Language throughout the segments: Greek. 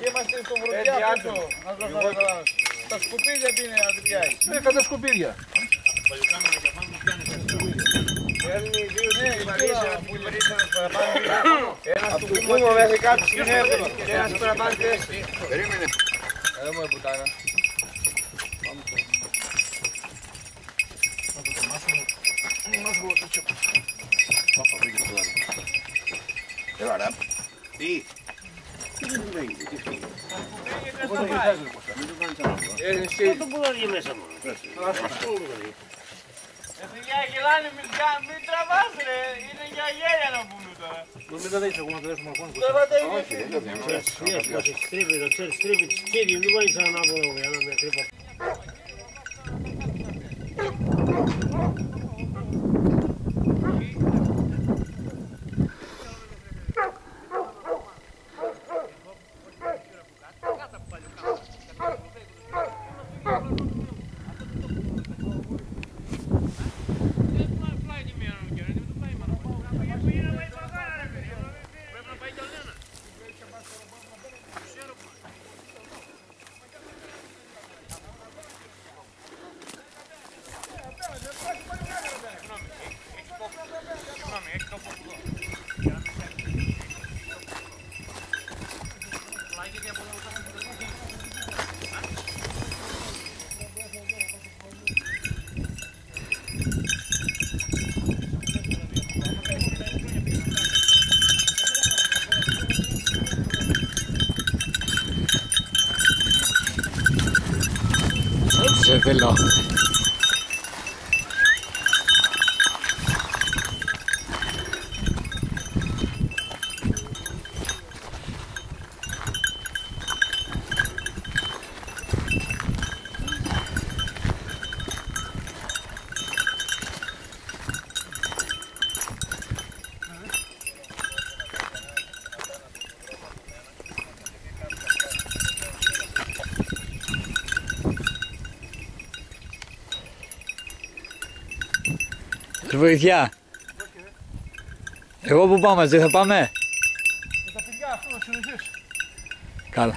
Είμαστε στο Βροδιάκο. Τα σκουπίδια τι είναι να την πιάει. Κατά σκουπίδια. Παίρνει δύο βαλίσια που λύσαν ένας παραπάνω. Ένας του κουμούμο μέχρι κάτω στην έρευνα. Και ένας παραπάνω τέσσερι. Περίμενε. Εδώ μου εμπουτάνα. Τι. Το πουλάρι μέσα μου. Παιδιά, γελάνε, μην τραβάς ρε, είναι για γέλια να πούμε τώρα. Μην τα δείξω, εγώ να το δέσουμε ακόμα. Τραβάτε είναι. Ξέρεις, στρίβει τις κύριοι, μην βάλεις ανάποδο για να με τρύπα. Σε θέλω. Βοήθεια. Εγώ που πάω μαζί, θα πάμε. Με τα παιδιά αυτό να συνεχίσει. Καλά.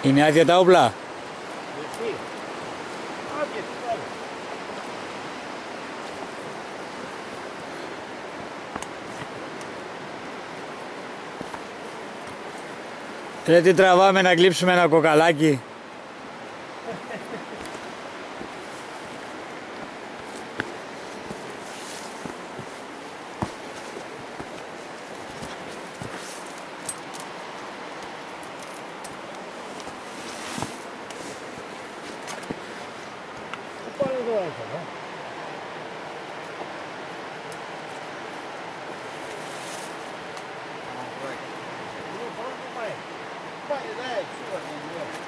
Είναι άδεια τα όπλα. Ρε τι τραβάμε να κλείψουμε ένα κοκαλάκι. Πάνε εδώ έφερα. Panie, daj, słuchaj, nie.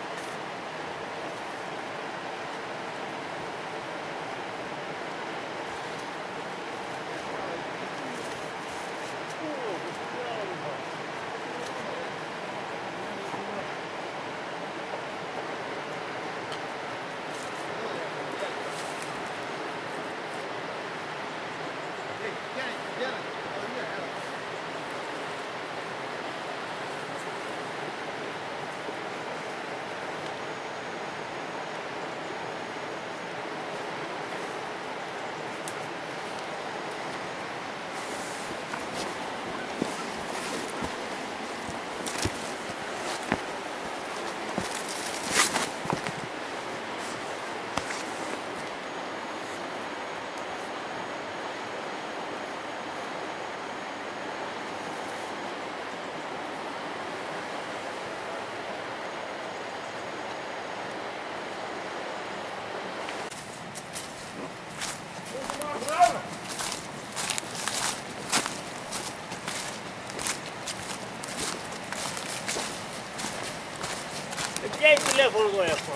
Και τηλέφωνο εδώ έχω.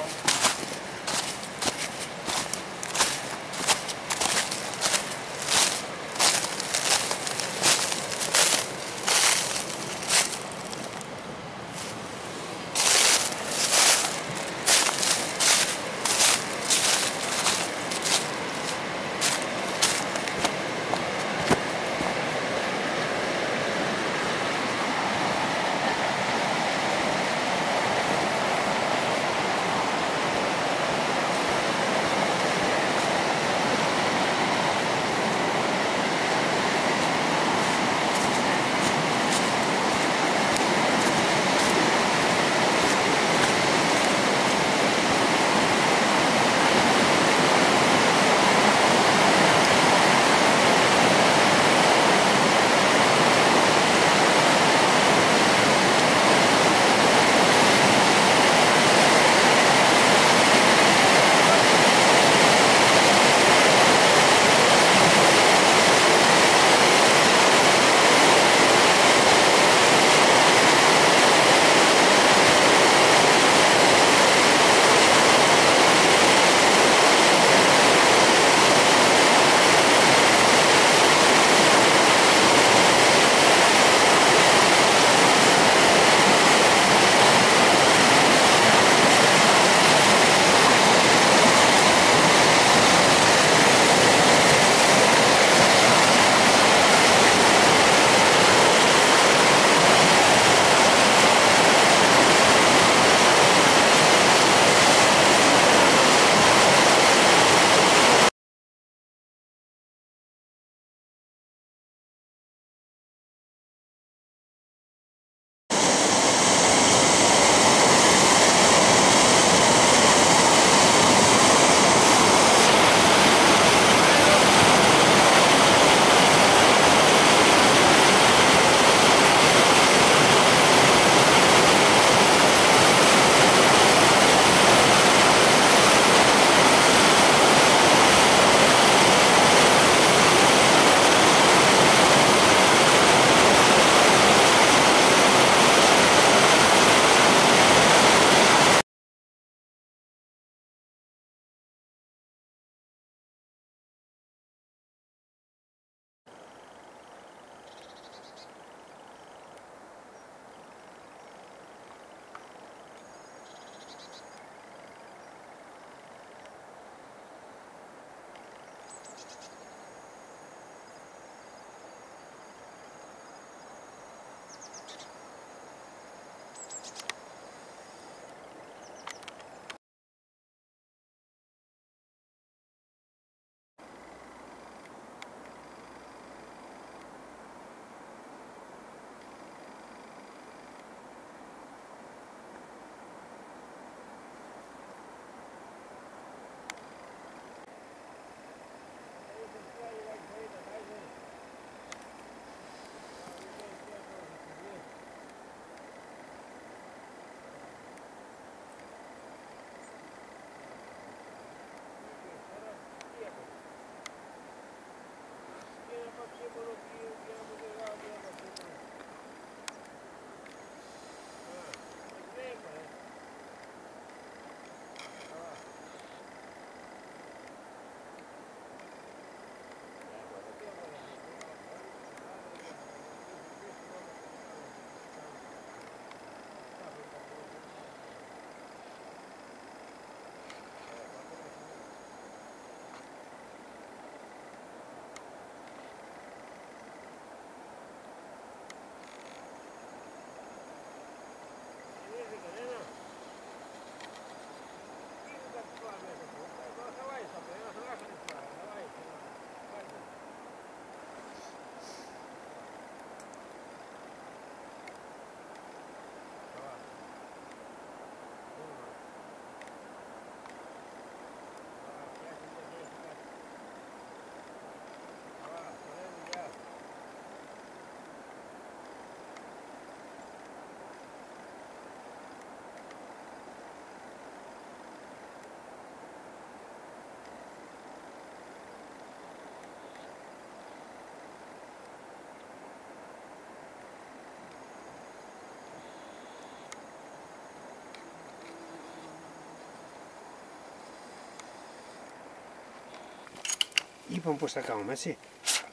Είπαμε πως θα κάνουμε, έτσι.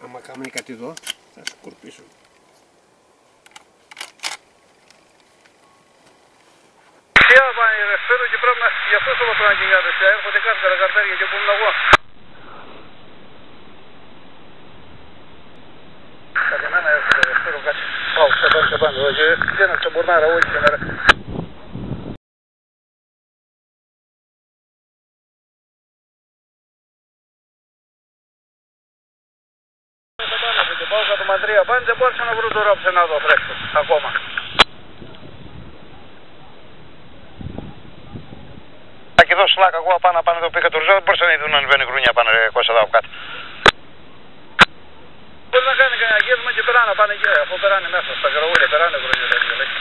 Άμα κάνουμε κάτι εδώ, θα σου κορπίσω. Φέρω και πρέπει να γι' αυτό το πράγμα και για δεσιά. Έρχονται κάθε καρακαρτάρια και πούμε εγώ. Κατά μένα έρχονται, φέρω κάτι. Πάω, σε πάνω, και ένα ξεμπορνάρα, όχι σήμερα. Πάω κάτω μαντρία πάνε, δεν μπόρεσα να βρω το ράψε να δω φρέσκο, ακόμα. Και εδώ σλάκα, εγώ απάνω εδώ πήγα το ρουζό, δεν μπορούσα να είδουν να ανεβαίνει γρούνια πάνω ρε Κώστα εδώ από κάτω. Μπορεί να κάνει κανένα γεύμα και περάνε, πάνε και αφού περάνε μέσα στα καραγούλια, περάνε γρούνια τέτοια λέει.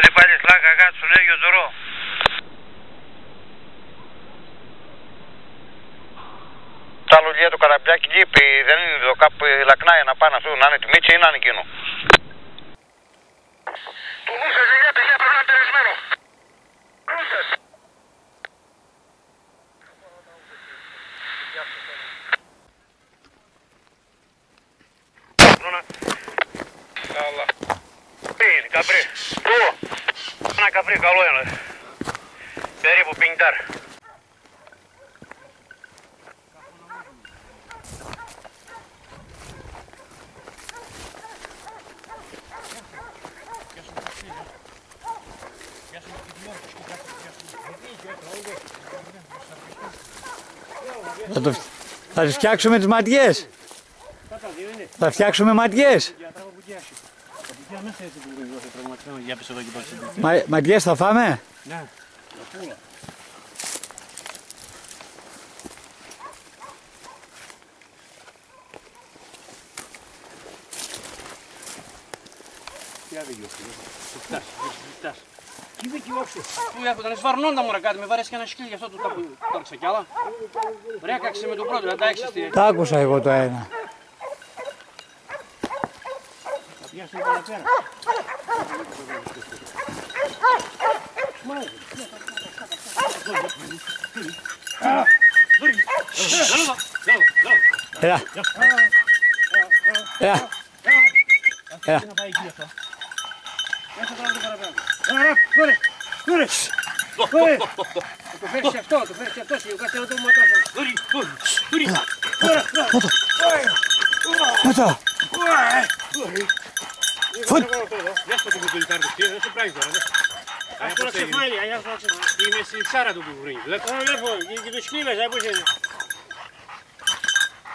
Δεν πάλι σλάκα κάτω στον ίδιο τουρό. Τα λουλιά του καραμπιάκι λείπει, δεν είναι εδώ κάπου λακνάει να πάνε αυτού, να είναι τη Μίτση ή να είναι εκείνο. Του νου σε ζηλιά, παιδιά, πρέπει να είναι τερισμένο. Ρούσες. Καλά. Είναι καπρί. Πού? Ένα καπρί, καλό είναι. Περίπου 50. Θα τις φτιάξουμε τις ματιές. Θα φτιάξουμε ματιές. Ματιές θα φάμε. Ναι. Κοίτα και όξου. Πού έρχονταν, σβαρνόντα μου ρε κάτι, με βάρεσε και ένα σκύλ, γι' αυτό του τόρξα κι άλλα. Βρέκαξε με τον πρώτο, να τα έξεις τι. Τα άκουσα εγώ το ένα. Θα πιάσουν πάνω πέρα. Έλα. Έλα. Έλα. Μέσα τώρα το παραπάνω. Κόρε, κόρε. Κόρε. Το φέρεις και αυτό, το φέρεις και αυτό. Κάτσε να το μου ματάσω. Κόρε, κόρε. Μετά. Φουτ. Γεια σου το κουτουλιτάρι του στήρι, δεν σε πράγει τώρα. Αυτό να ξεφάλει, αγιά σου να ξεφάλει. Είμαι στη σάρα του που βρίνει. Βλέπω, και τους σκύλες, πώς είναι.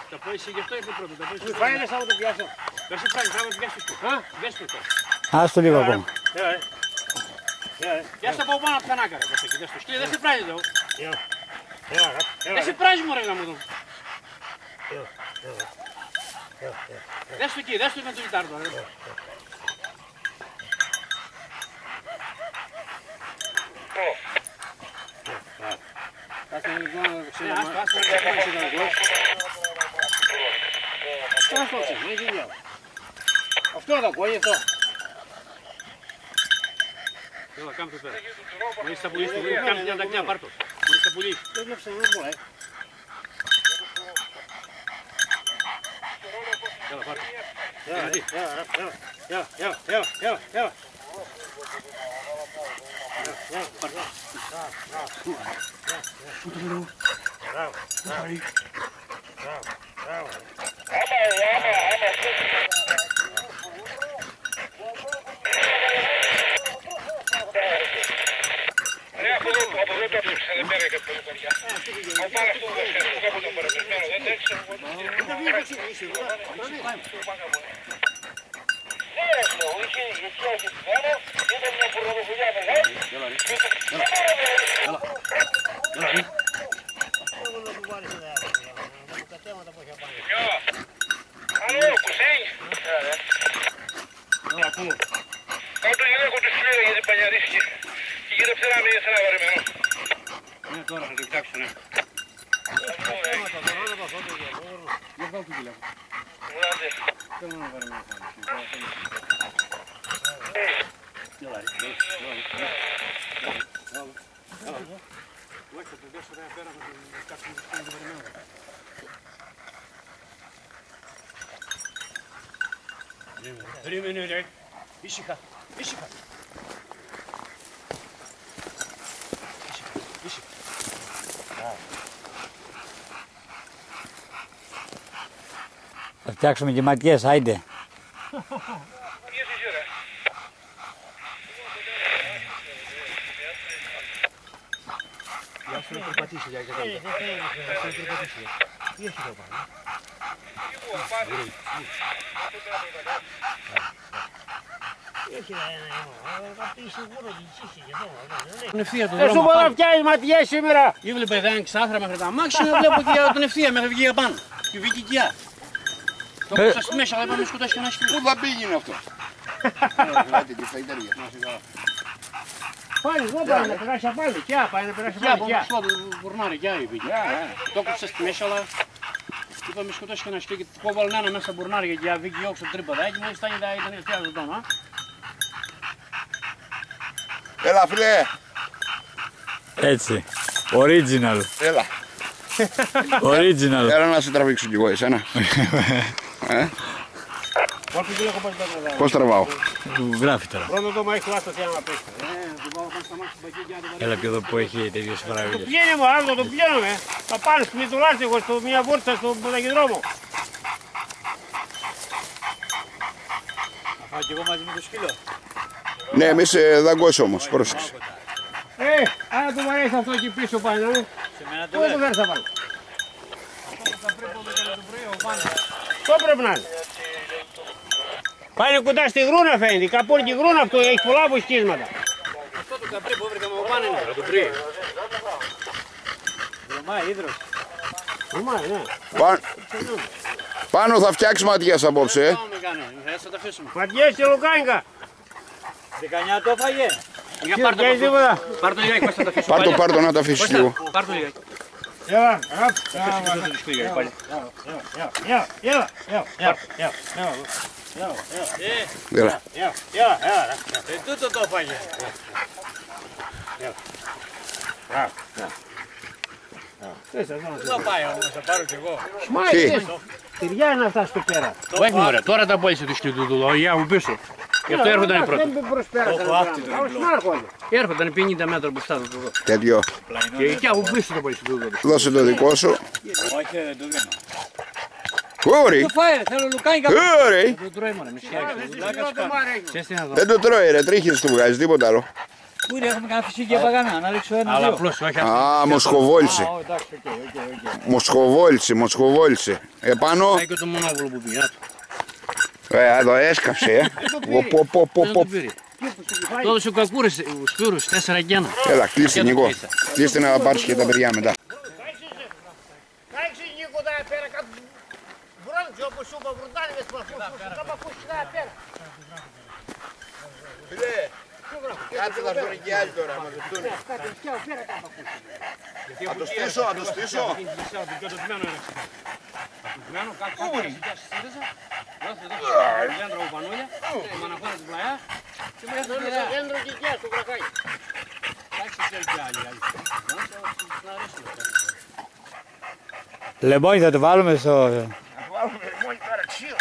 Τα πω εσύ γι' αυτό ήρθε πρώτο. Του φάγαινε σαν να το πιάσω. Δεν σε πράγει, θα με πιάσεις του. Δες το τώρα. Άστο λίγο ακόμα. Γεια σου από πάνω από τα νάκαρα. Δες το σκύλι, δεν σε πράγει εδώ. Δεν σε πράγει μωρέ να μου δω. Δες το εκεί, δες το με το λιτάρ τώρα. Κάτσε να λοιπόν να το ξέρω. Αυτό εδώ, κόλλει αυτό. Έλα, κάμε το πέρα. Μόλις θα πουλήσεις το βρήκα, κάμε μια τακνιά, πάρ' το. Μόλις θα πουλήσεις. Δεν βλέπεις να μην μπορεί. Έλα, πάρ' το. Έλα. Πάρ' το. Κάτω γυναίκο του σφύρα γιατί πανιαρίστηκε και γύρεψε να μην ένα βαρεμένο. Ναι, τώρα θα το κοιτάξω, ναι. βγάλω το τηλέφωνο. Θέλω να πάρω μια φάση. Όχι, θα το δώσω εδώ πέρα με τον κάποιον που είναι περιμένω. Περίμενε ρε, ήσυχα, ήσυχα. Ήσυχα. Θα φτιάξουμε και ματιές, άιντε. Για να περπατήσει, για να περπατήσει. Τι έχει εδώ πάνω. Τον ευθεία του δρόμου. Σου πω να φτιάχνεις ματιές σήμερα. Ήβλεπε δεν ξάθρα μέχρι τα μάξι, βλέπω και τον ευθεία μέχρι βγήκα πάνω. Και βγήκε οικιά. Το έπαιξα στη μέσα, αλλά είπαμε σκοτώσει και ένα σκύλο. Πού θα πήγαινε αυτό. Πάλι εδώ πάει να περάσει απάλι. Κιά πάει να περάσει Οικιά, απάλι. από το βουρνάρι, οικιά πήγε. Το έπαιξα στη μέσα, αλλά είπαμε σκοτώσει και ένα σκύλο. Και το κόβαλε ένα μέσα μπουρνάρι για βγήκε όξω τρύπαδα. Και μόλις ήταν ευθεία ζωντανά. Έλα φίλε. Έτσι. Original. Έλα. Original. Έλα να σε τραβήξω κι εγώ εσένα. Πώς τραβάω. Γράφει τώρα. Πρώτο το μάχη λάστο θέλει να πέσει. Έλα και εδώ που έχει τέτοιες Το παραγωγές. πιένε μου, άλλο το πιένουμε. Θα πάρεις με το λάστιχο στο μια βόρτσα στο ποδακιδρόμο. Θα φάω κι εγώ μαζί με το σκύλο. Ναι, εμείς δαγκώσει όμως, πρόσεξε. Αν του αρέσει αυτό εκεί πίσω πάνω, Σε μένα το πού λέω. δεν θα βάλω. Το πρέπει να είναι. Πάει κοντά στη γρούνα φαίνεται, καπώνει τη γρούνα αυτό, έχει πολλά βοσκίσματα. Αυτό το καπρί που έβρικα με ο πάνε είναι, το πρί. Βρωμάει, ίδρος. Ρωμάει, ναι. Πάνω θα φτιάξει ματιές απόψε. Πάμε κάνει, θα τα αφήσουμε. Ματιές και λουκάνικα. 19 το έφαγε. Για Πάρ' το τίποτα. Πάρ' το λιγάκι, πώς θα τα αφήσουμε. Πάρ' το να τα αφήσεις λίγο. Πάρ' το λιγάκι. Έλα, Έλα. Τούτο το έφαγε. Δεν πάει όμως, θα πάρω κι εγώ. Σμάει, τυριά είναι αυτά στο πέρα. Όχι μωρέ, τώρα τα πόλησε του σκύλου του λογιά μου πίσω. Γι' αυτό έρχονταν πρώτα. Δεν προσπέρασαν. Έρχονταν 50 μέτρα μπροστά του εδώ. Τέτοιο. Και εκεί από πίσω τα πόλησε του εδώ. Δώσε το δικό σου. Όχι, δεν το δίνω. Χώρι. Το φάει, θέλω λουκάνικα. Χώρι. Το τρώει μωρέ, μισή άκρη. Δεν το τρώει ρε, τρίχες του βγάζει, τίποτα άλλο. Πού είναι, έχουμε κανένα φυσική παγάνα, να ρίξω ένα. Αλλά δύο. απλώς όχι. Α, μοσχοβόλησε. Εντάξει, οκ. Μοσχοβόλησε. Επάνω. Πάει και το μονόβολο που πήγε. Εδώ έσκαψε. Το πήρε. Το έδωσε ο Κακούρης, ο Σπύρος, 4 και 1. Έλα, κλείστε Νικό. Κλείστε να πάρεις και τα παιδιά μετά. Κάξε Νίκο εδώ πέρα κάτω. Βρόντζο όπως σου είπα βροντάνε με σπαθούς. Κάπου ακούσεις εδώ πέρα. Κάτσε θα έρθουν και άλλοι τώρα, μας ζητούν. Θα το στήσω, θα το στήσω. Δέντρο και γεια στο βραχάκι. Λεμόνι θα το βάλουμε στο... Θα βάλουμε λεμόνι τώρα ξύλο.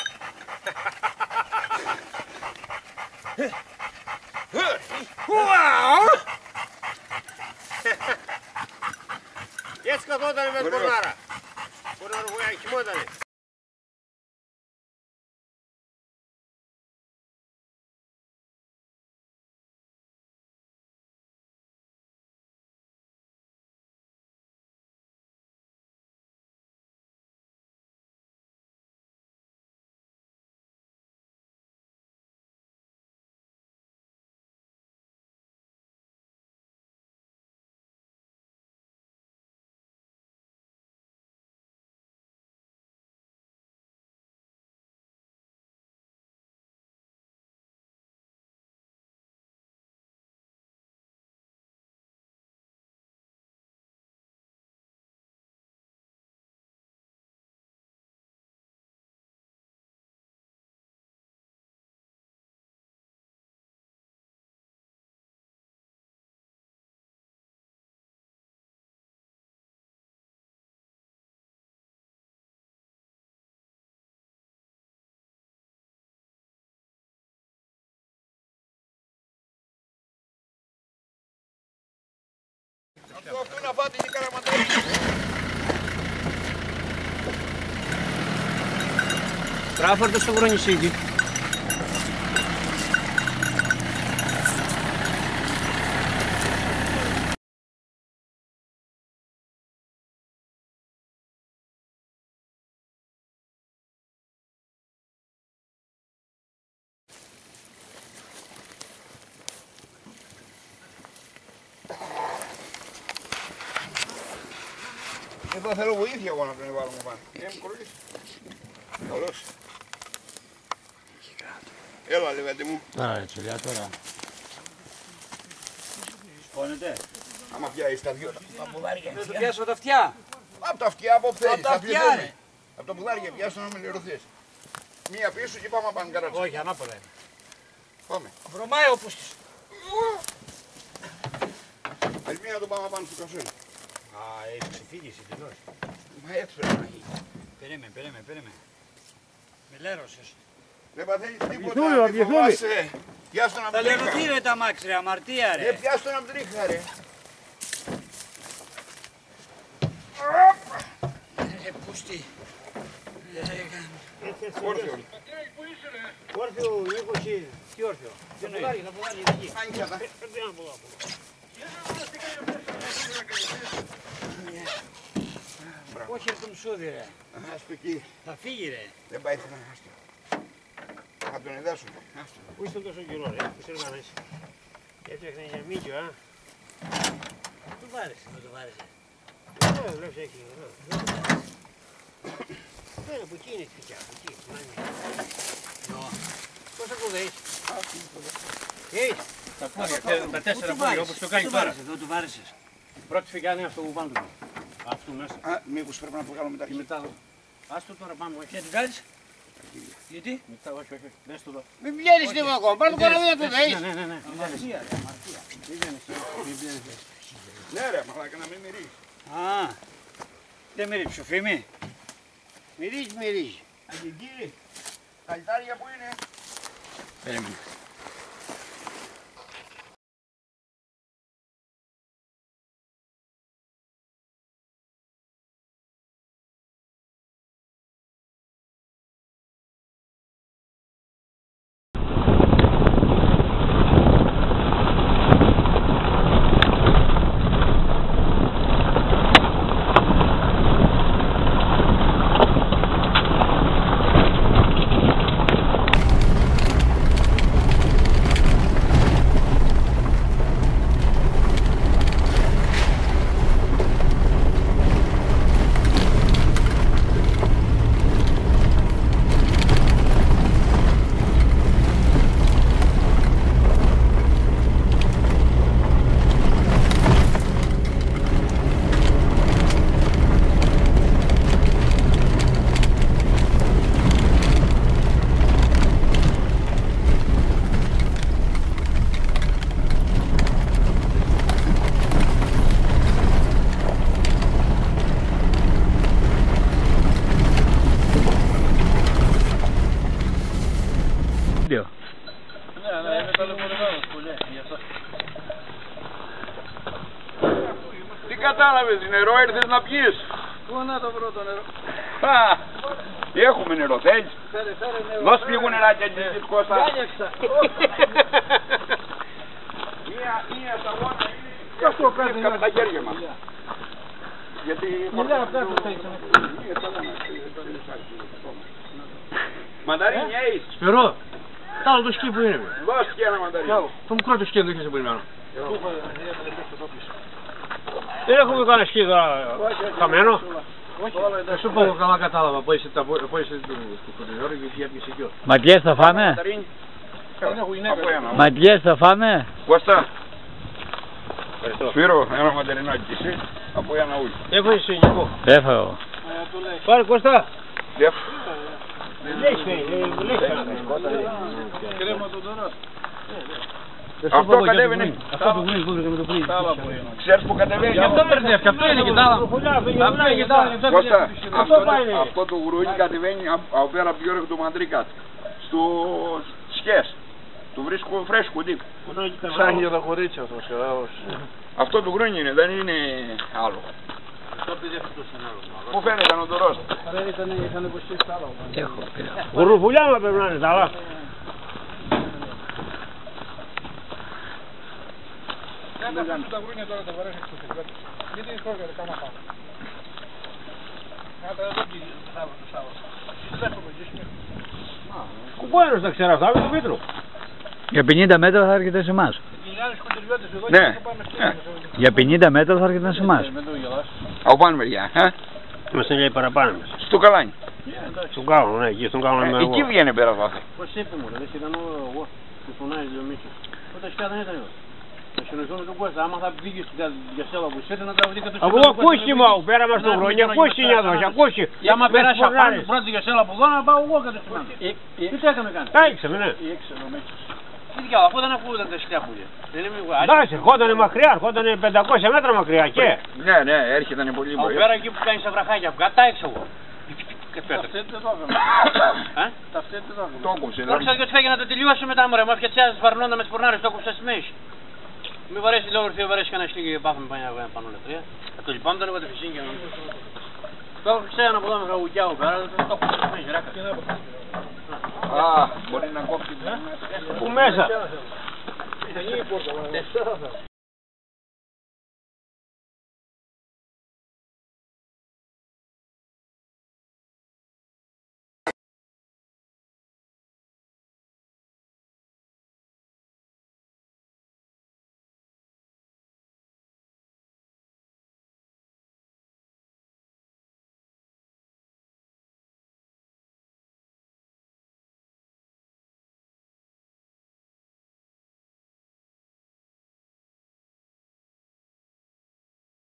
Έτσι καθότανε με την κορνάρα. Μπορεί να χειμότανε. Αυτό να πάτε και καραμαντάρι. Τράβαρτε στο βρονισίδι. Εδώ θέλω βοήθεια εγώ να τον βάλουμε πάνω. Μου κοροϊδεύει. Καλώς. Έλα λεβέντε μου. Τώρα ρε τσουλιά τώρα. Πόνετε. Άμα πιάσεις τα δυο τα πουδάρια. Θα το πιάσω τα αυτιά. Απ' τα αυτιά από θέλεις. Απ' τα αυτιά ρε. Απ' τα πουδάρια πιάσω να με λερωθείς. Μία πίσω και πάμε απ' καράτσα. Όχι, ανάποδα είναι. Πάμε. Βρωμάει όπως της. Ας μία να το πάμε πάνω στο κασόνι. Α, έχει ξεφύγει τελώς. Μα έτσι πρέπει να γίνει. Περίμενε. Με λέρωσες. Δεν παθαίνεις τίποτα. Πιεθούμε, Μη φοβάσαι. Πιάσ' τον Θα απ' τρίχα. λερωθεί ρε τα μάξι ρε, αμαρτία ρε. Πιάσ' τον απ' τρίχα ρε. Πούστη. Όρθιο. Όρθιο, Νίκος, τι όρθιο. Τα ποδάρια, εκεί. Άνοιξα τα. Όχι ρε το μισόδι ρε. Ας το εκεί. Θα φύγει ρε. Δεν πάει θένα. Άστο. Θα τον εδάσουμε. Άστο. Πού είσαι τόσο καιρό, ρε, που σε έκανες. Έφτιαχνε για μήκιο, α. Το βάρεσε, δεν το βάρεσε. Βλέπεις, έχει εδώ. Πέρα από εκεί είναι η σπιτιά, από εκεί. Πόσα κούδα έχεις. Έχεις. Τα τέσσερα πόδια όπως το κάνει τώρα. Εδώ το βάρεσες. Πρώτη φυγιά είναι αυτό που πάνω του. Αυτό μέσα. Α, μήπως πρέπει να βγάλουμε τα Και μετά. Άστο τώρα πάμε, όχι να την κάνεις. Γιατί? Μετά, όχι. Δες το εδώ. Μην βγαίνεις τίποτα ακόμα, πάρ' το καραβία του δεις. Ναι. Αμαρτία ρε, αμαρτία. Μην βγαίνεις. Ναι ρε, μαλάκα να μην μυρίζει. Α, δεν μυρίζει ψοφίμι. Μυρίζει. Αγγεγγύρι. Τα λιτάρια που είναι. Περίμενε. Τι κατάλαβες, νερό ήρθες να πιείς. Πού να το βρω το νερό. Έχουμε νερό, θέλεις. Φέρε νερό. Δώσ' λίγο νεράκι αγγίγης Κώστα. Άνοιξα. Μία σαγόνα είναι κάπου τα χέρια μας. Γιατί... Μιλάω αυτά που θέλεις. Μανταρίνι έχεις. Σπυρό. Άλλο το σκι που είναι. Δώσ' και ένα μανταρίνι. Το μικρό το σκι δεν είχες περιμένω. Δεν έχουμε κανένα σκι τώρα χαμένο. Σου πω καλά κατάλαβα που είσαι του Κοντιζόρου και έπιες εκεί. Ματιές θα φάμε. Ματιές θα φάμε. Κώστα. Σπύρο, ένα μανταρινάκι εσύ. Από ένα ούλι. Έχω εισηγικό. Έφαγω. Πάρε Κώστα. Αυτό κατέβαινε. Ξέρεις που κατεβαίνει. Γι' αυτό μπερδεύει, αυτό είναι και τ' άλλα. Αυτό είναι και τ' άλλα. Κώστα, αυτό το γουρούι κατεβαίνει από πέρα από Γιώργο του Μαντρίκατ. Στο σκες. Του βρίσκω φρέσκο τύπο. Ψάχνει για τα κορίτσια αυτό. Αυτό του Γκρούνι είναι, δεν είναι άλλο. Πού φαίνεται ο Ντορός. Γουρουβουλιά μα πρέπει να είναι τα άλλα. Τα γρούνια τώρα τα βαρέσει στο φυγάτι. Γιατί είναι χώρια, κάμα πάω. Άρα εδώ και το Σάββατο. Κουμπώνος τα ξέρω αυτά, με το Πίτρο. Για 50 μέτρα θα έρχεται σε εμάς. Ναι. Για 50 μέτρα θα έρχεται σε εμάς. Από πάνω μεριά. Μας είναι λέει παραπάνω μας. Στο καλάνι. Στον κάλο, ναι, εκεί στον κάλο είμαι εγώ. Εκεί βγαίνει πέρα βάθη. Πώς είπε μου, δεν ήταν εγώ. Του φωνάζει ο Μίτσος. Τότε σκιά δεν ήταν εγώ. Θα συνοηθούμε τον Κώστα, άμα θα πήγε στην διασέλα που σέτε να τα βρει κατ' Από εγώ ακούσει μου, πέραμε στον Γρούνι, ακούσει μια δόση, ακούσει. Για άμα περάσει από πάνω πρώτη διασέλα από εδώ να πάω εγώ κατευθυνά. Τι έκαμε κάνει. Έξαμε, ναι. Τι δικαιώ, αφού δεν ακούγονταν τα σκιά πουλιά. Εντάξει, ερχότανε μακριά, ερχότανε 500 μέτρα μακριά και. Ναι, ναι, έρχεται πολύ Από πέρα εκεί που κάνει σε βραχάκια, από κάτω έξω εγώ. Και πέρα. Το έκοψε. Τώρα ξέρω ότι φέγγε να το τελειώσει μετά μωρέ, μου έφτιαξε βαρνώντα με τις πορνάρες, το έκοψα στη μέση. Μη βαρέσει λόγω ορθείο, βαρέσει κανένα στήκη και πάθαμε πάνω λεπτρία. Θα το λυπάμαι, το λίγο τη φυσίγγια μου. Το έχω ξέρει από εδώ με γαγουκιά μου πέρα, το έκοψα στη μέση, ράκα. Α, μπορεί να κόψει. Πού μέσα.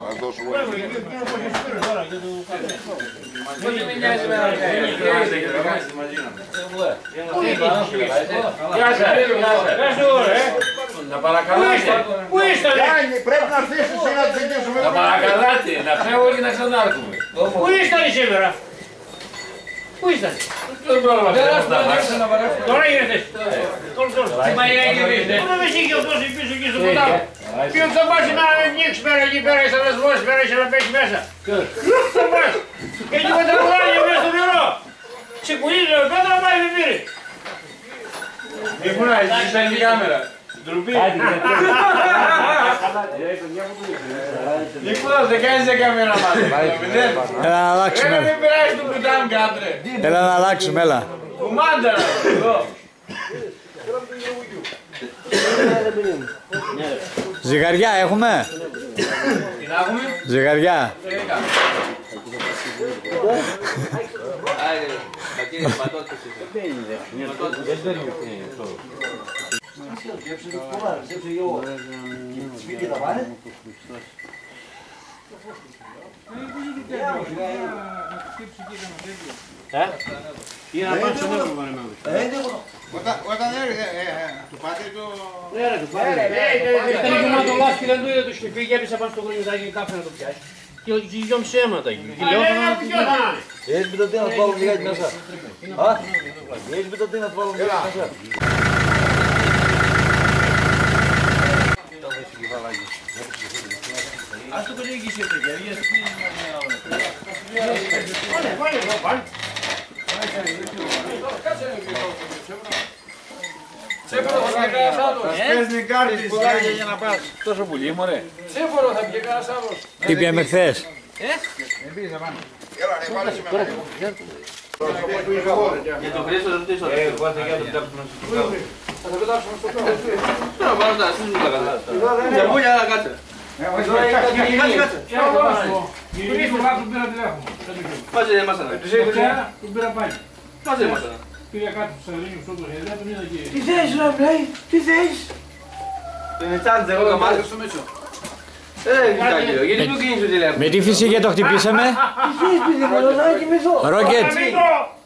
Θα δώσω Να παρακαλάτε. Πού είστε, Πρέπει να έρθεις εσύ να τους εγγύσουμε. Να παρακαλάτε, να φεύγω και να ξανάρθουμε. πού είστε σήμερα. Πού είστε. Δεν πρόβλημα. Τώρα ήρθες. Τι μαγιά γυρίζετε. Πού δεν είχε αυτός πίσω εκεί στο ποτάμι. Ποιος θα πάει να ανοίξει πέρα εκεί πέρα, είσαι να σβώσει πέρα, είσαι να πέσει μέσα. Ποιος θα πάει. Εκεί με τα κουλάνια μέσα στο μυρό. Ξεκουλίζει ο πέτρα να πάει με πήρε. Μη φωνάζει, είσαι η κάμερα. Ντροπή. Λοιπόν, δεν κάνεις την κάμερα μας. Έλα να αλλάξουμε. Μην πειράζει του πουτάμ κάτρε. Έλα να αλλάξουμε, έλα. Κουμάντα εδώ. Ζυγαριά έχουμε. Τι να έχουμε. Ζυγαριά. Ή να πάνε στον έργο παρεμένως. Όταν έρχεται, του πάτε το... Ναι ρε, του πάτε. Ήταν και μα το λάσκι, δεν του είδε το σκεφί και έπεισε πάνω στο γρήγοράκι και κάφε να το πιάσει. Και δυο αίματα εκεί. Έχεις πει το τι να του βάλω λιγάκι μέσα. Έχεις πει το τι να του βάλω λιγάκι μέσα. Ας το κονίγεις το κέρι, ας πει Παίρνει κάρτες πουλάκια για να πας. Τόσο πουλί, μωρέ. Σύμφωνο θα πιει κανένας άλλος. Τι πιάμε χθες. Έλα, ρε, βάλε σήμερα. Για τον Χρήστο θα ρωτήσω. Εγώ θα για τον κάψουμε στο κάτω. Θα το πετάξουμε στο κάτω. Τώρα πάμε να στήσουμε τα καλά. Για πούλια, αλλά κάτσε. Κάτσε. Γυρίζω λάθος του πήρα τηλέφωνο. Πάτσε εμάς να. Του πήρα πάλι. Πάτσε εμάς να. Πήγα κάτω στο Σαρδίνιο στο το χέρι, τον είδα εκεί. Τι θες ρε μπρέι, τι θες. Τον ετσάντζε εγώ το μάτι στο μίτσο. Γιατί μου κίνησε το τηλέφωνο. Με τι φυσική το χτυπήσαμε. Τι θες παιδί μου, να κοιμηθώ. Ρόκετ.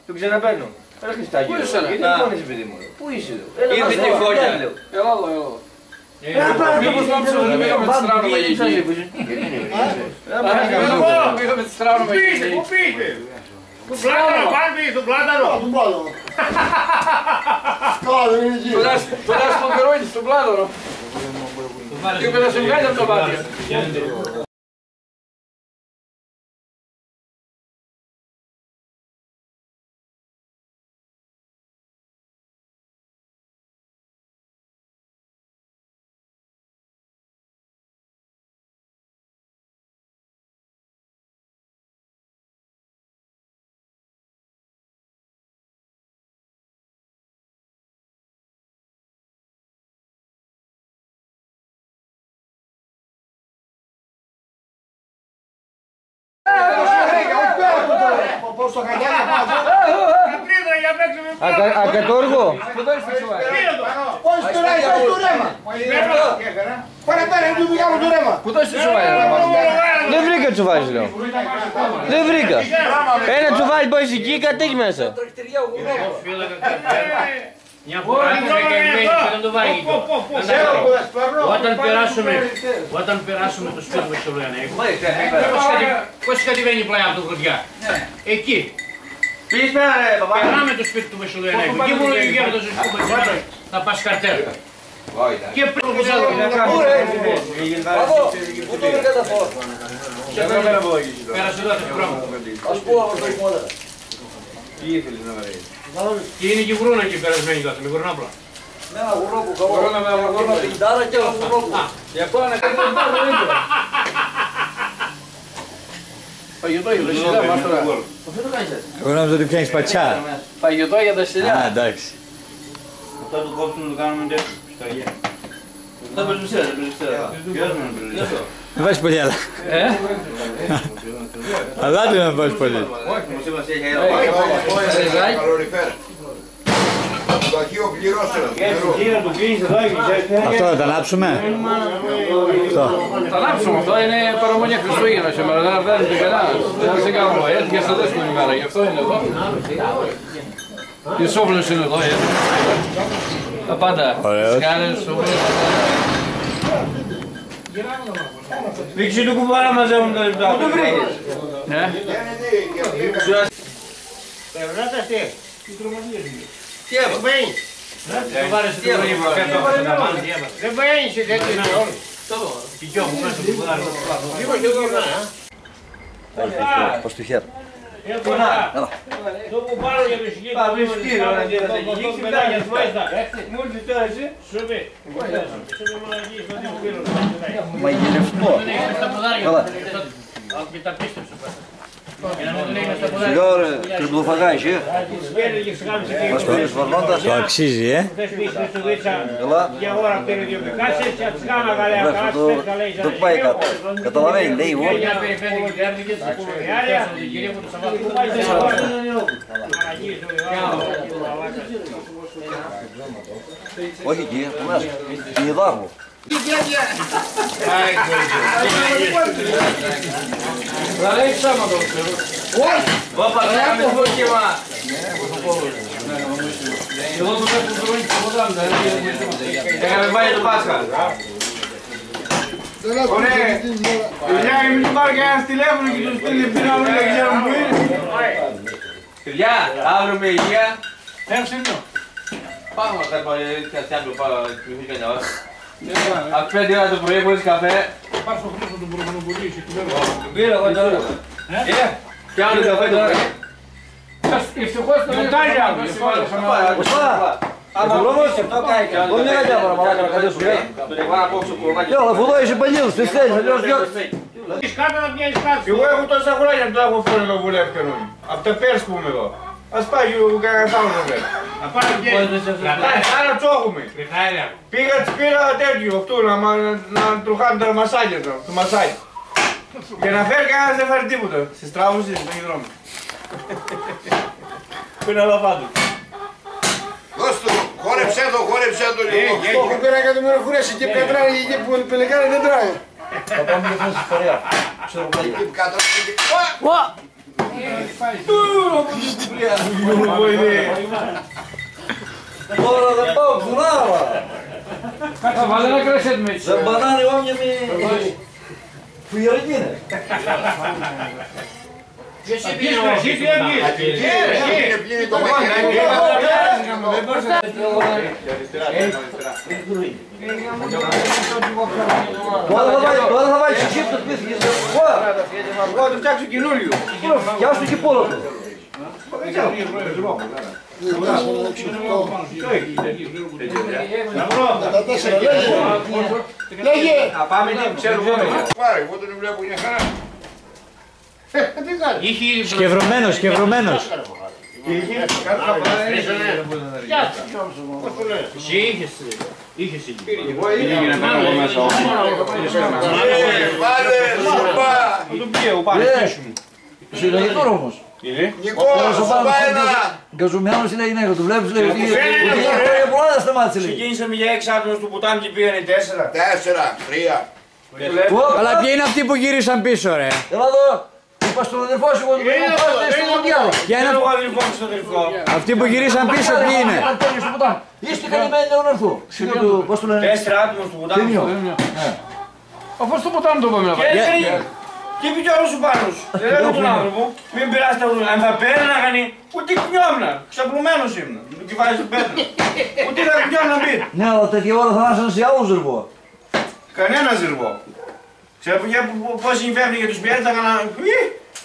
Τον ξαναπαίρνω. Έλα Χριστάκη. Πού είσαι ρε. Δεν πόνεσαι παιδί μου. Πού είσαι εδώ. Ήρθε τη φώκια λέω. Έλα εδώ. Μήπως κόψω να πήγαμε τη στράνομα για εκεί. Πήγαμε τη στράνομα για εκεί. Πού πήγε. Του πλάτανο, πάνε πήγε του πλάτανο. Του πλάτανο. Καλά, δεν είναι εκεί. Τώρα στον Περόνι, στον πλάτανο. Και να σε βγάλει από το μάτι. Ακατόργο. Πώς το λέει, πες το ρέμα. Παραπέρα, είναι δουλειά μου το ρέμα. Πού το είσαι τσουβάλι? Δεν βρήκα τσουβάλι, λέω. Δεν βρήκα. Ένα τσουβάλι πάει εκεί, κατέχει μέσα. Μια φορά δεν το βάγει. Όταν περάσουμε το σπίτι του Μεσολογιανέκου, πώς κατεβαίνει πλάι από το Γροντιά. Εκεί. Περάμε το σπίτι του Μεσολογιανέκου. Εκεί μόνο ο γέροντας ο Σκούπας θα πας καρτέρκα. Και πριν το πέρασε εδώ το πράγμα. Και είναι και γουρούνα εκεί περασμένη τότε, με γουρνάπλα. Με ένα γουρνό που καβόνα με ένα γουρνό πιντάρα και ένα γουρνό που. Για αυτό να κάνει πιντάρα δεν είναι. Παγιωτό για τα σιλιά μας τώρα. Αυτό το κάνεις έτσι. Εγώ νόμιζα ότι πιάνεις πατσά. Παγιωτό για τα σιλιά. Α, εντάξει. Αυτό το κόψουμε να το κάνουμε τέτοιο. Στο αγία. Δεν παίζουμε σειρά, δεν παίζουμε σειρά. Δεν βάζεις πολύ άλλα. Αλλά δεν να βάζεις πολύ. Το αρχείο πληρώσεων. Αυτό θα τα ανάψουμε. Θα ανάψουμε αυτό, είναι παραμονιά Χριστούγεννα σήμερα, δεν βγαίνετε κανένας. Δεν σε κάνω, έτσι και στα δύσκολη ημέρα, γι' αυτό είναι εδώ. Η σόβλος είναι εδώ, έτσι. Τα πάντα, σκάλες, σόβλες. Δείξε το κουμπάρα μαζεύουν τα λεπτά. Πού το βρήκες? Περνάτε τι. Τι έβαλε? Το πάρε στην πρωί που έφτασε να μάθει τι έβαλε. Δεν παίρνεις τέτοιο όλο. Πικιό μου μέσα στο κουμπάρα. Λίγο και γορνά. Πώς του χέρι. Το κουμπάρο για το σκύλο. Πάμε σκύλο, να γίνεται. Γύξε μετά για το μάλιστα. Μου ήρθε τώρα εσύ. Σου πει. Σου πει μαλακή, στο δύο πύλο. Μαγειρευτό. Δεν έχεις τα ποδάρια. Καλά. Και τα πίστεψε. Για να μην τον έχεις τα ποδάρια. Σιγά ρε, τριπλοφαγάεις, Μας πήρες βαρνώντας. Το αξίζει, Καλά. Για ώρα πήρε δύο πικάσεις, και τις κάνα καλέα Βρε, το πάει κάτω. Καταλαβαίνει, λέει εγώ. Για περιφέρεια και τέρνικες, την κυρία μου το Σαββάτο. Όχι εκεί, το μέσα. Είναι δάχο. Θα λέει ψάματο, ξέρω. Παπα, δεν έχω φωτίμα. Εγώ το πέφτω το ρόλι στο ποτάμι, έκαμε πάει το Πάσχα. Ωραία, παιδιά, μην του πάρει κανένας τηλέφωνο και του στείλει πίνα όλοι δεν ξέρουν που είναι. Παιδιά, αύριο με υγεία. Εύσυνο. Πάμε να τα πάρει κάτι άλλο πάρα πριν κανένα ώρα. Από 5 ώρα το πρωί μπορείς καφέ. Πάρ' στο χρήσο του Προπονοπολίου. Τον πήρα εγώ τώρα. Και άλλο καφέ το πρωί. Ευτυχώς το Μοντάρια, Вот не хотя бы, мало как один сюда. Я лафудо еще поделал, ты стоишь, идешь делать. Κάτω να πιέσεις κάτω. Εγώ έχω τόσα χρόνια που το έχω φέρει το βουλεύκαινο. Από τα πέρσι που είμαι εδώ. Ας πάει ο κανένας άλλος να φέρει. Να πάρει πιέσεις. Άρα τσόχουμε. Πήγα της πήρα τέτοιο αυτού να του χάνουν τα μασάγια του, το μασάκι. Και να φέρει κανένας δεν φέρει τίποτα. Στις τράβουσες, στον δρόμο. Που είναι αλαφάντου. Δώσ' το, χόρεψέ το λίγο. Το έχω πήρα 100 φορές και πετράει εκεί που πελεκάνε δεν τράει. Θα πάμε και θέσεις παρέα. Εκεί που κάτω. Τώρα δεν πάω πουράρα. Κάτσε, βάλε ένα κρέσετ με За бананы вам не ми... Фуердины. Εσύ πήγαινε ο Ζήτου έμεινε. Τώρα θα βάλεις εσύ το σπίτι. Εγώ θα το φτιάξω καινούριο. Φτιάξω και πόλο του. Να πάμε τι ξέρω εγώ. Πάρε, εγώ τον βλέπω μια χαρά. Σκευρωμένος, σκευρωμένος. Βάλε, σούπα. Τον πήγε ο Πάρης πίσω μου. Συλλογητό όμως. Νικό, σούπα ένα. Γκαζουμιάνος είναι γυναίκα, του βλέπεις λέει ότι πολλά δεν σταμάτησε λέει. Ξεκίνησαμε για 6 άτομα στο πουτάμι και πήγανε 4. 4, 3. Αλλά ποιοι είναι αυτοί που γύρισαν πίσω ρε. Έλα εδώ, είπα στον αδερφό σου, εγώ του λέω πάτε στο Μοντιάλο. Ποια είναι Εγώ αδερφό μου στον αδερφό. αυτοί που γύρισαν πίσω ποιοι είναι. Αντώνιο στο ποτάμι. Είστε καλυμμένοι να έρθω. Πώς το λένε. 4 άτομα στο πουτάμι. Τίμιο. Αφού στο ποτάμι το πάμε να πάμε. Και πει κι όλος ο Πάνος. Δεν λέω τον άνθρωπο, μην πειράσει τα βρούνα. Αν θα πέρναγαν, ούτε κνιόμνα. Ξαπλωμένος ήμουν. Του κεφάλι του πέτρα. Ούτε θα κνιόμνα μπει. Ναι, αλλά τέτοια ώρα θα άσαν σε άλλους ζερβό. Κανένα ζερβό. Ξέρω πώς συμφέρνει για τους πιέρες θα έκανα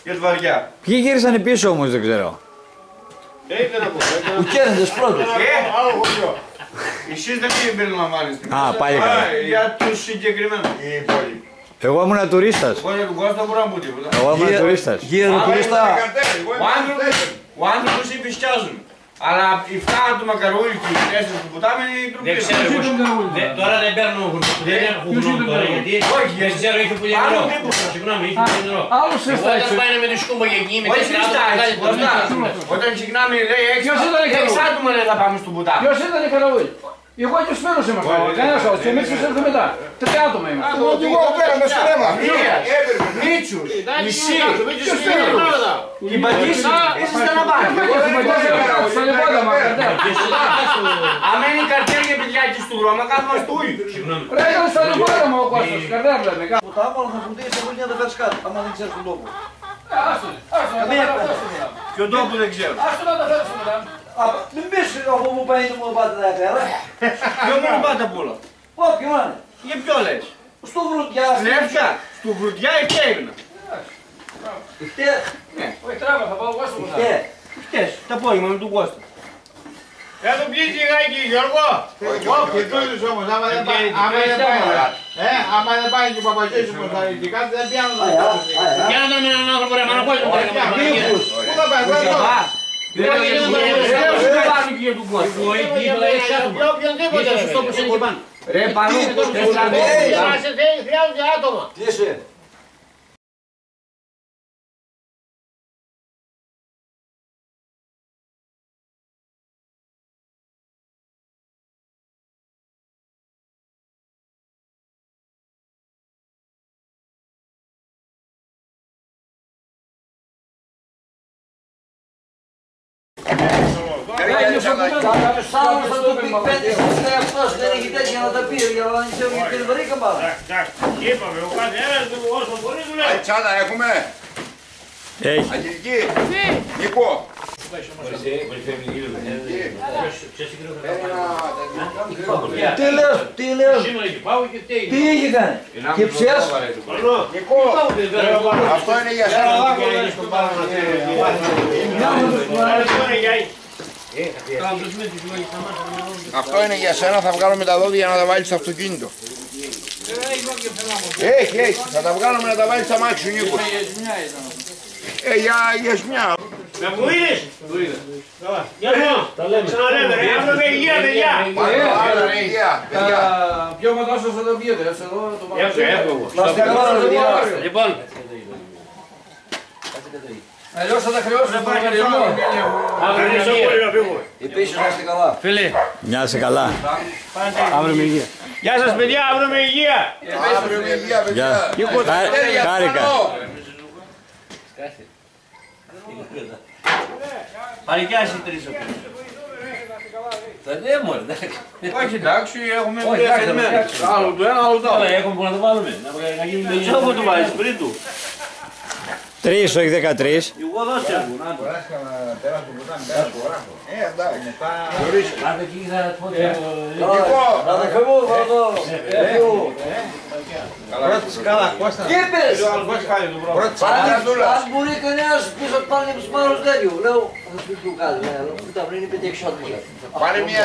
για τη βαριά. Ποιοι γύρισαν πίσω όμως δεν ξέρω. Ο Κέρεντες πρώτος. Εσείς δεν περιλαμβάνεστε. Α, πάλι καλά. Για τους συγκεκριμένους. Εγώ ήμουν τουρίστας. Εγώ για τον Κώστα δεν μπορώ να πω τίποτα. Εγώ ήμουν τουρίστας. Γύρω τουρίστα. Ο άνθρωπος είπε σκιάζουν. Αλλά οι 7 άτομα καρούλοι και οι 4 του ποτάμι είναι οι Δεν ξέρω εγώ. Τώρα δεν παίρνω γνώμη. Δεν έχω γνώμη τώρα γιατί. Όχι, Δεν ξέρω, είχε πολύ νερό. Συγγνώμη, είχε πολύ νερό. Άλλος σε Όταν πάνε με τη σκούμπα για εκεί, με όχι 4 άτομα, όταν ξεκινάμε λέει 6 άτομα λέει θα πάμε στο ποτάμι. Ποιος ήταν η καραούλη. Εγώ και ο Σπύρος είμαστε. Κανένας άλλος. Και εμείς τους έρθουμε μετά. 3 άτομα είμαστε. Εγώ πέρα με στο ρέμα. Μίτσους, Μισή, οι Μπατήσεις, εσείς ήταν να πάνε. Άμα είναι καρτέρια παιδιά εκεί στο δρόμο, κάθομαι στο ούλι. Ρε, ήταν στο λεπόδαμα ο Κώστας. Καρδιά με. Ποτάμι, αλλά θα φροντίσεις εγώ για να δεν φέρεις κάτι, άμα δεν ξέρεις τον τόπο. Ποιον τόπο δεν ξέρω. Άστο να τα φέρεις μετά. Μην πεις από μου πάει το μου πάτε να έφερα. Ποιο μόνο πάτε απ' όλα. Όποιο να είναι. Για ποιο λες. Στο Βρουδιά. Λεύκα, στο Βρουδιά ή ποια ήμουνα. Όχι τράβα, θα πάω εγώ στο ποτάμι. Χτες, τα απόγευμα με τον Κώστα. Για το πιείς λιγάκι, Γιώργο. Όχι, τούτους όμως, άμα δεν πάει, άμα δεν πάει και ο παπαγιός μου στα ειδικά, δεν πιάνω το Πιάνω τον έναν άνθρωπο ρε, μανακόλ μου. Πού θα πάει, πού θα πάει. Δεν θα πάρουν και για τον Κώστα. Για οποιονδήποτε, σωστό που είναι εκεί πάνω. Ρε Πανού, Χρειάζονται άτομα. Τι είσαι. Κάποιος άλλος θα του πει 5-6 αυτός, δεν έχει τέτοια να τα πει, για να ξέρουν γιατί δεν βρήκα πάρα. Είπαμε, ο καθένας του όσο μπορεί δουλεύει. Τσάντα έχουμε. Έχει. Αγγλική. Νικό. Τι λέω, τι είχε κάνει. Και ψιάς. Νικό. Αυτό είναι για σένα. Αυτό είναι για σένα, θα βγάλω με τα δόντια να τα βάλεις στο αυτοκίνητο. Έχει, θα τα βγάλουμε να τα βάλεις στα μάξι σου Νίκος. Για σμιά. Με που είδες. Γεια μου, ξαναλέμε ρε, αύριο με υγεία παιδιά. Άρα ρε υγεία, παιδιά. Ποιο μαντάσος θα το πιείτε, έτσι εδώ το Έχω. Λοιπόν, αλλιώς θα τα χρεώσουμε στον λογαριασμό. Αύριο είναι πολύ να φύγουμε. Επίσης να είστε καλά. Φίλε, Μια σε καλά. αύριο με υγεία. Γεια σας παιδιά, αύριο με υγεία. Αύριο με υγεία, παιδιά. Γεια. Χάρηκα. Παρικιάσει τρεις ο πίσω. δεν μωρέ, εντάξει. Όχι εντάξει, έχουμε Όχι, εντάξει, άλλο του ένα, άλλο του άλλο. Έχουμε που να το βάλουμε. Να γίνουμε Τι όπου του βάζεις πριν του. 3, όχι 13. Εγώ δώστε μου. Πέρα του ποτάμι, πέρα του οράχου. Εντάξει. Μετά... Άντε εκεί θα πω. Αδερφέ μου, εδώ. Ρώτησε καλά, Κώστα. Τι είπες? Αν μπορεί κανένας πίσω πάλι από τους μάρους τέτοιου. Λέω, θα σου πει του κάτω. Που τα βρει είναι 5-6 άτομα. Πάρε μια